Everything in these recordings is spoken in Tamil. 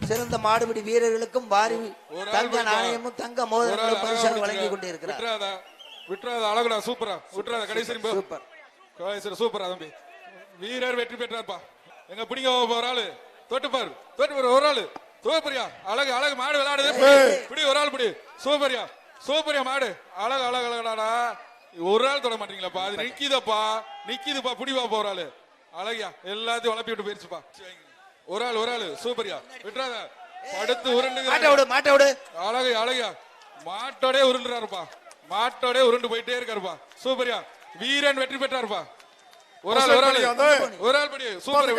சிறந்த மாடுபிடி வீரர்களுக்கும் வாரி தங்க நாணயமும் தங்க மோதிரங்களும் பரிசாக வழங்கி கொண்டிருக்கிறார். விட்டுறாத அழகுடா, சூப்பரா விட்டுறாத, கடைசி சூப்பர் சூப்பரா தம்பி. வீரர் வெற்றி பெற்றார்ப்பா. எங்க பிடிங்க ஒரு ஆளு தொட்டுப்பாரு ஒரு ஆளு சூப்பரியா, அழகு அழகு மாடு விளையாடுது, பிடி ஒரு ஆள் பிடி, சூப்பரியா சூப்பரியா மாடு, அழகு அழகு அழகாடா. ஒரு ஆள் தொட மாட்டீங்களாப்பா, அது நிக்குதுப்பா பிடிவா ஒரு ஆளு, அழகியா எல்லாத்தையும் வளப்பி விட்டு போயிருச்சுப்பா. ஒரு ஆளு சூப்பரியா, விட்டுறாத, படுத்து உருண்டு மாட்ட விடு, அழகு அழகியா, மாட்டோட உருண்டுறாருப்பா, மாட்டோட உருண்டு போயிட்டே இருக்காருப்பா, சூப்பரியா. வீரன் வெற்றி பெற்றாருப்பா. ஒரு ஆள் படி, சூப்பர்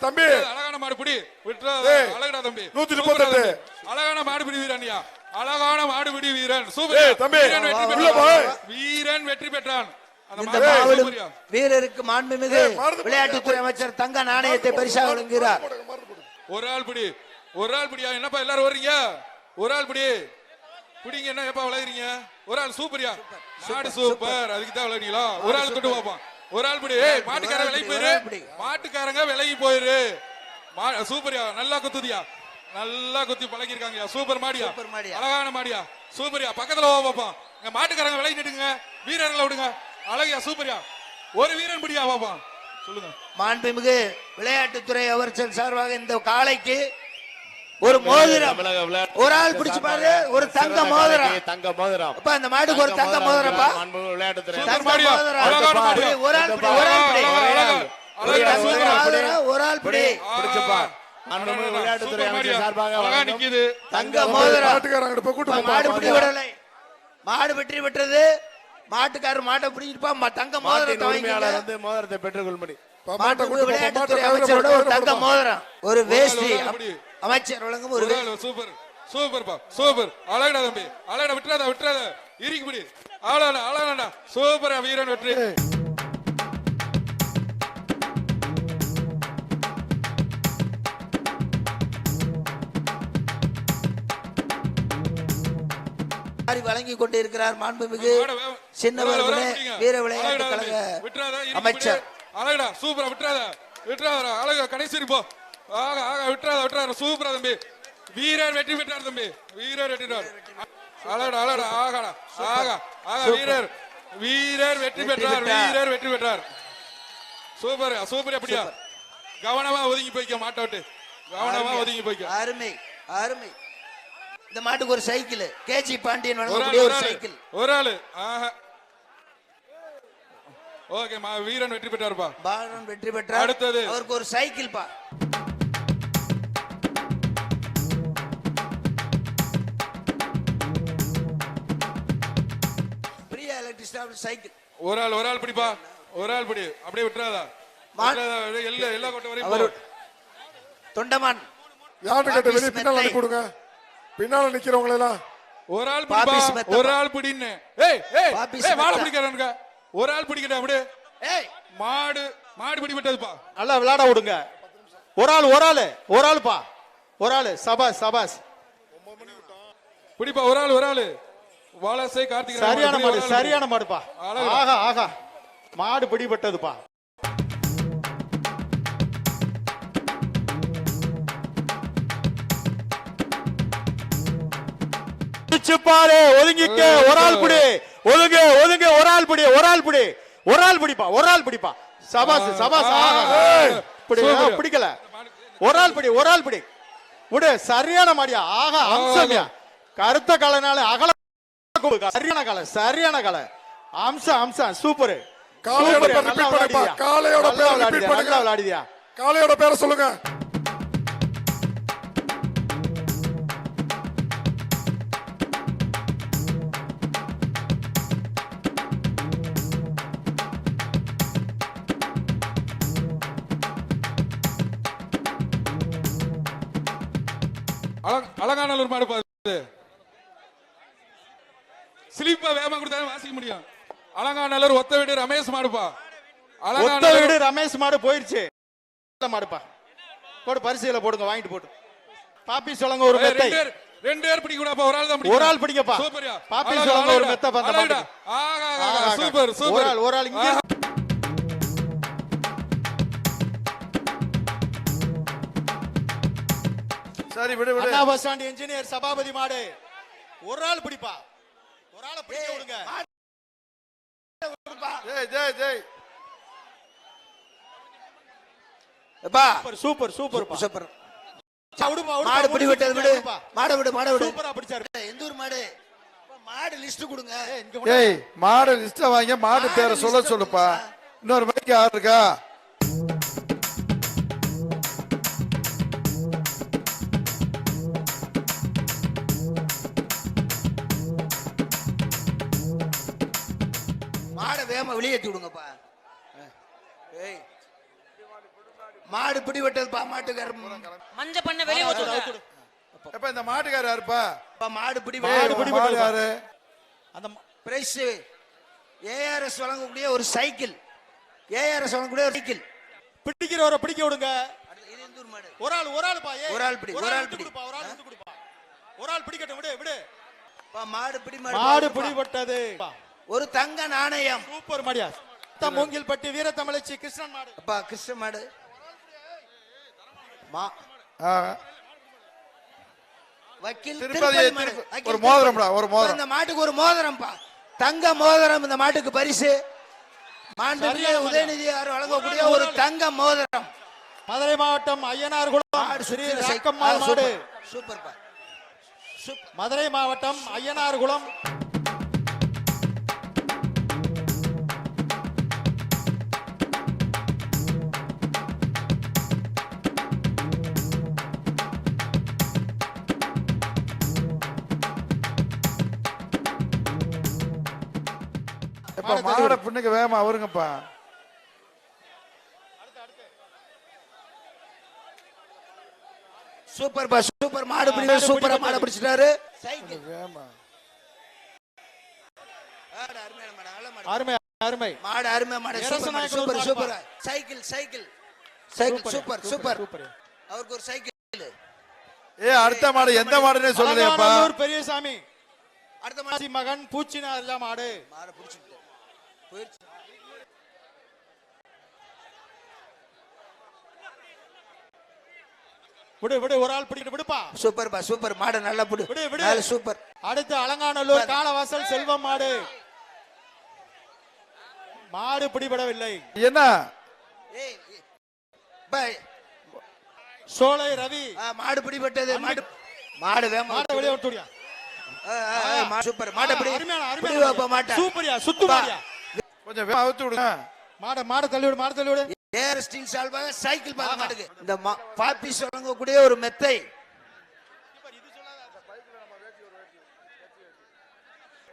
தம்பி, அழகான மாடு பிடி, விட்டுறாத, அழகடா தம்பி, 138 அழகான மாடு பிடி வீரன்யா, அழகான மாடுபிடி வீரன், சூப்பர் தம்பி, வீரன் வெற்றி பெற்றான். வீரருக்கு மாண்புமிகு விளையாட்டுத்துறை அமைச்சர் தங்க நாணயத்தை பரிசாக வழங்குகிறார். ஒரு ஆள் பிடியா, என்னப்பா எல்லாரும் வர்றீங்க, ஒரு ஆள் பிடிங்க, என்ன எப்ப விளையாடுறீங்க, ஒரு ஆள் சூப்பரியா, மாடு சூப்பர், அதுக்கு தான் விளையாடுங்களா, ஒரு ஆள் தொட்டு பார்ப்போம், ஒரு ஆள் பிடி, மாட்டுக்காரங்க விலகி போயிரு, மாட்டுக்காரங்க விலகி போயிரு, சூப்பரியா, நல்லா குத்துதியா, நல்லா குத்தி பழகிருக்காங்க, சூப்பர் மாடியா, அழகான மாடியா, சூப்பரியா, பக்கத்துல பாப்போம், இங்க மாட்டுக்காரங்க விலகி நிட்டுங்க, வீரர்களை விடுங்க, அழகியா சூப்பரியா, ஒரு வீரன் பிடியா பாப்போம், சொல்லுங்க. மாண்புமிகு விளையாட்டுத்துறை அமைச்சர் சார்பாக இந்த காளைக்கு ஒரு மோதிரம், ஒரு ஆள் பிடிச்சு பாரு, ஒரு தங்க மோதிரம், அப்பா இந்த மாடுக்கு ஒரு தங்க மோதிரப்பா, ஒரு ஆள் பிடி, விளையாட்டுத்துறை அமைச்சர் சார்பாக தங்க மோதிரம், மாடு பிடி விடலை, மாடு வெற்றி பெற்றது, மாட்டுக்காரர் மாட்டை பிடிச்சிருப்பா, தங்க மோதிரத்தை மோதிரத்தை பெற்றுக்கொள்படி விளையாட்டுத்துறை அமைச்சரோட ஒரு தங்க மோதிரம், ஒரு வேஷ்டி அமைச்சர் வழங்கும் ஒரு சூப்பர் சூப்பர்ப்பா, சூப்பர், அழகடா தம்பி, அழகடா, விட்டுறாத இறுக்கி பிடி, அழகடா சூப்பரா, வீரன் வெற்றி. வழங்கி கொண்டிருக்கிறார் மாண்புமிகு சின்னவர்களே வீர விளையாட்டு கழக அமைச்சர். அழகடா சூப்பரா, விட்டுறாத அழகா, கடைசி போ, விட்டுறாத சூப்பரா தம்பி, வீரர் வெற்றி பெற்றார் தம்பி, வீரர் வெற்றி பெற்றார், அழகடா வீரர் வெற்றி பெற்றார், சூப்பர் சூப்பர், அப்படியா, கவனமா ஒதுங்கி போய்க்க, மாட்ட விட்டு கவனமா ஒதுங்கி போய்க்க, அருமை அருமை. இந்த மாட்டுக்கு ஒரு சைக்கிள், கேஜி பாண்டியன் வழங்கக்கூடிய ஒரு சைக்கிள், ஒரு ஆளு, ஓகே, வீரன் வெற்றி பெற்றார்ப்பா, பாலன் வெற்றி பெற்றார். அடுத்தது அவருக்கு ஒரு சைக்கிள் பா, பிரியா எலக்ட்ரிக் சைக்கிள், ஒரு ஆள் பிடிப்பா, ஒரு ஆள் பிடி, அப்படியே விட்டுறாதா, எல்லா கொட்ட வரையும் தொண்டமான் யாரு கிட்ட வெளிய பின்னால அனுப்பி கொடுங்க, பின்னால நிக்கிறவங்க எல்லாம் ஒரு ஆள் பிடிப்பா, ஒரு ஆள் பிடின்னு, மாடு பிடிக்கிறானுங்க, ஒரு ஆள் பிடிக்கடா, அப்படியே மாடு பிடிபட்டதுப்பா, நல்லா விளையாட விடுங்க, ஒரு ஆளுப்பா, ஒரு ஆளு, சபாஸ் பிடிப்பா, ஒரு ஆளு வாலாசை கார்த்திக், சரியான மாடுப்பா, ஆகா மாடு பிடிபட்டதுப்பா. பாரு, ஒதுங்கிக்க, ஒரு ஆள் பிடி, ஒதுங்க, ஒரு ஆள் பிடிப்பா, சபாஸ், பிடிக்கல, ஒரு ஆள் பிடி விடு, சரியான மாடியா, ஆகா, அம்சம்யா, கருத்த கலைனால அகல, சரியான கலை, அம்சம் சூப்பர், விளையாடியா, காளையோட பேரை சொல்லுங்க. அழகான ஒரு மாடு பாரு, ஸ்லிப்பா வேகமா கொடுத்தா வாசிக்க முடியும், அலங்காநல்லூர் ஒத்த வீடு ரமேஷ் மாடுப்பா, ஒத்த வீடு ரமேஷ் மாடு போயிருச்சு, மாடுப்பா, போடு பரிசையில போடுங்க, வாங்கிட்டு போட்டு, பாப்பி சொல்லுங்க, ஒரு மெத்தை, 2 பேர் பிடிக்கூடாப்பா, ஒரு ஆள் தான் பிடிக்கும், ஒரு ஆள் பிடிங்கப்பா, சூப்பர்யா, பாப்பி சொல்லுங்க, ஒரு மெத்தை பந்த, சூப்பர் ஒரு ஆள் இங்க சரி விடு விடு அண்ணா பஸ் ஸ்டாண்ட் இன்ஜினியர் சபாபதி மாடு ஒரு ஆள் பிடிப்பா, ஒரு ஆளை பிடிக்க விடுங்க. ஜெய் ஜெய் ஜெய் எப்பா சூப்பர் சூப்பர் சூப்பர் விடுப்பா, மாடு பிடி விட்டது விடு, மாட விடு, மாட விடு. சூப்பரா பிடிச்சாரு. எந்த ஊர் மாடு? மாடு லிஸ்ட் கொடுங்க. ஏய் மாடு லிஸ்ட் வாங்க, மாடு பேரை சொல்ல சொல்லுப்பா. இன்னொரு மைக்கு யார் இருக்கா? மாடை வேகமா வெளியேற்றி விடுங்கப்பா. ஏய் மாடு பிடி விட்டதுப்பா, மாட்டுக்கார மஞ்ச பண்ண வெளிய ஊத்துங்க. எப்ப இந்த மாட்டுக்காரர் யாருப்பா? மாடு பிடி மாடு யாரு? அந்த பிரைஸ் ஏஆர்எஸ் வழங்கக்கூடிய ஒரு சைக்கிள், ஏஆர்எஸ் வழங்கக்கூடிய ஒரு சைக்கிள். பிடிக்கிறவரை பிடிக்க விடுங்க. இது எந்த ஊர் மாடு? ஒரு ஆள் பா. ஒரு ஆள் பிடி, ஒரு ஆள் பிடி, ஒரு ஆள் விட்டு கொடுப்பா. ஒரு ஆள் பிடிக்கட்டும், விடு விடு. மாடு பிடி, மாடு பிடிபட்டது. ஒரு தங்க நாணயம். சூப்பர் மாடியா. மூங்கில்பட்டி வீரத்தமிழச்சி கிருஷ்ணன் மாடு. அப்பா கிருஷ்ண மாடு. வக்கீல் திருப்பதி திருப்பதி மாடு. ஒரு மோதிரம்டா, ஒரு மோதிரம். இந்த மாட்டுக்கு ஒரு மோதிரம்ப்பா, தங்க மோதிரம். இந்த மாட்டுக்கு பரிசு மாண்புமிகு உதயநிதி வழங்கக்கூடிய ஒரு தங்க மோதிரம். மதுரை மாவட்டம் ஐயனார்குளம் ஸ்ரீ ராக்கம்மாள் மாடு. சூப்பர்ப்பா. மதுரை மாவட்டம் ஐயனார்குளம் மாட பின்னுக்கு வேகமா அவருங்கப்பா. சூப்பர்ப்பா, சூப்பர். மாடு பிடி, சூப்பரா மாடு பிடிச்சிட்டாரு. சைக்கிள் வேகமா. அருமை அருமை மாடு, அருமை மாடு. Super super. Cycle cycle cycle super super. அவருக்கு ஒரு சைக்கிள். அடுத்த மாடு எந்த மாடுனே சொல்லலையாப்பா? பெரியசாமி அடுத்த மாடு மகன் பூச்சினார்ல மாடு. மாடு பிடிச்சிட்டு போயிடுச்சு. விடு விடு, ஒரு ஆள் பிடிக்கிட்டு விடுப்பா. சூப்பர்ப்பா, சூப்பர். மாடு நல்லா பிடி, விடு விடு. நல்ல சூப்பர். அடுத்து அலங்காநல்லூர் காலவாசல் செல்வம் மாடு. மாடு பிடிபடவில்லை. என்ன? சோலை ரவி மாடு பிடிபட்டது. மாடு மாடு வேகமா மாட்டை வெளியே விட்டுடியா. சூப்பர். மாட்டை பிடி, அருமையான பிடி வைப்பா மாட்டை. சூப்பரியா, சுத்து மாடியா. கொஞ்சம் வேகமா அவுத்து விடுங்க. மாட தள்ளி விடு, மாட தள்ளி விடு. ஏர் ஸ்டீல் சால்பாக சைக்கிள் பாத மாட்டுக்கு இந்த பாப்பி வழங்கக்கூடிய ஒரு மெத்தை.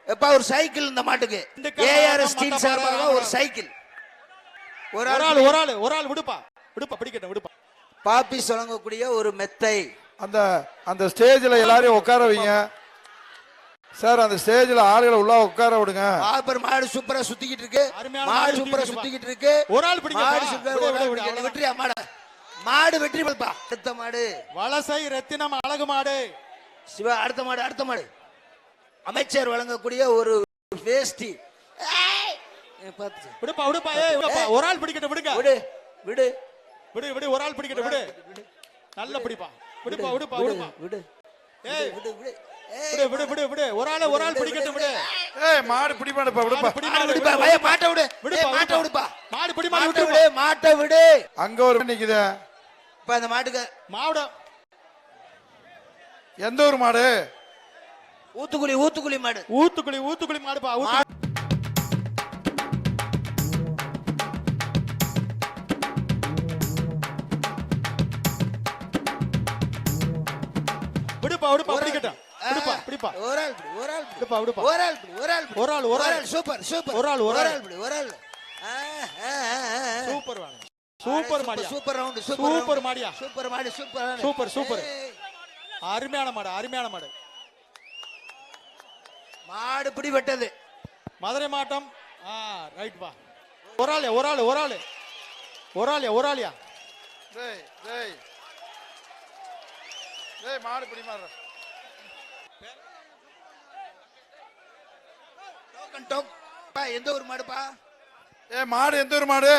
எப்பா ஒரு சைக்கிள் இந்த மாட்டுக்கு. ஏஆர் ஸ்டீல் சால்பாக ஒரு சைக்கிள். ஒரு ஆள் விடுப்பா, விடுப்பா பிடிக்கட்டும், விடுப்பா. பாப்பி வழங்கக்கூடிய ஒரு மெத்தை. அந்த ஸ்டேஜ்ல எல்லாரையும் உட்கார வைங்க சார். அந்த ஸ்டேஜ்ல ஆளுகளை உள்ள உட்கார விடுங்க. மாடு சூப்பரா சுத்திக்கிட்டு இருக்கு. மாடு சூப்பரா சுத்திக்கிட்டு இருக்கு. ஒரு ஆள் பிடிங்க. வெற்றியா மாடு, மாடு வெற்றி பெறப்பா. அடுத்த மாடு வலசை ரத்தினம் அழகு மாடு. சிவா அடுத்த மாடு, அடுத்த மாடு. அமைச்சர் வழங்கக்கூடிய ஒரு வேஷ்டி. விடுப்பா விடுப்பா. விடுப்பா, ஒரு ஆள் பிடிக்கட்டும், விடுங்க. விடு விடு விடு விடு, ஒரு ஆள் பிடிக்கட்டும், விடு. நல்ல பிடிப்பா. விடுப்பா விடுப்பா விடுப்பா. விடு ஏய் விடு விடு விடு விடு விடு விடு. ஒரு ஆள் பிடிக்கட்டும், விடு. மாடு பிடிமாடுப்பா, விடுப்பா. மாடு விடுப்பா, மாட்டை விடு. விடுப்பா, மாட்டை விடுப்பா. மாடு பிடி, மாடு மாட்டை விடு, மாட்டை விடு. அங்க ஒரு நிக்குது. இப்ப அந்த மாட்டுக்கு மாவுட எந்த ஒரு மாடு? ஊத்துக்குழி, ஊத்துக்குழி மாடு. ஊத்துக்குழி மாடுப்பா. விடுப்பா விடுப்பா, பிடிக்கட்டும். விடுப்பா பிடிப்பா. ஒரு ஆள் பிடி, ஒரு ஆள் பிடி. விடுப்பா விடுப்பா. ஒரு ஆள் பிடி, ஒரு ஆள் பிடி. ஒரு ஆள் சூப்பர் சூப்பர். ஒரு ஆள் பிடி, ஒரு ஆள். சூப்பர் வாங்க. சூப்பர் மாடியா. Super round. சூப்பர் மாடியா. சூப்பர் மாடு, சூப்பர் சூப்பர் சூப்பர். அருமையான மாடு, அருமையான மாடு. மாடு பிடிபட்டது. மதுரை மாவட்டம். ரைட் பா. ஒரு ஆளியா. டேய் டேய் டேய், மாடு பிடிமாடுற. டோக்கன் டோக். எந்த ஒரு மாடுப்பா? மாடு எந்த ஒரு மாடு?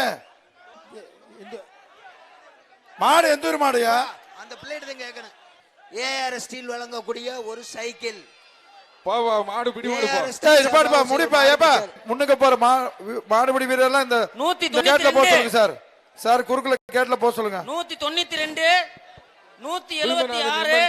மாடு எந்த ஒரு மாடுயா? அந்த பிளேட் தான் கேட்கணும். ஏஆர் ஸ்டீல் வழங்கக்கூடிய ஒரு சைக்கிள். பாவா மாடு பிடி மாடு போ. ஏய் இது பாடுப்பா முடிப்பா ஏப்பா முன்னுக்கு போற மாடுபிடி வீரர்லாம் இந்த கேட்ல போக சொல்லுங்க சார். சார் குறுக்குல கேட்ல போக சொல்லுங்க. 192 176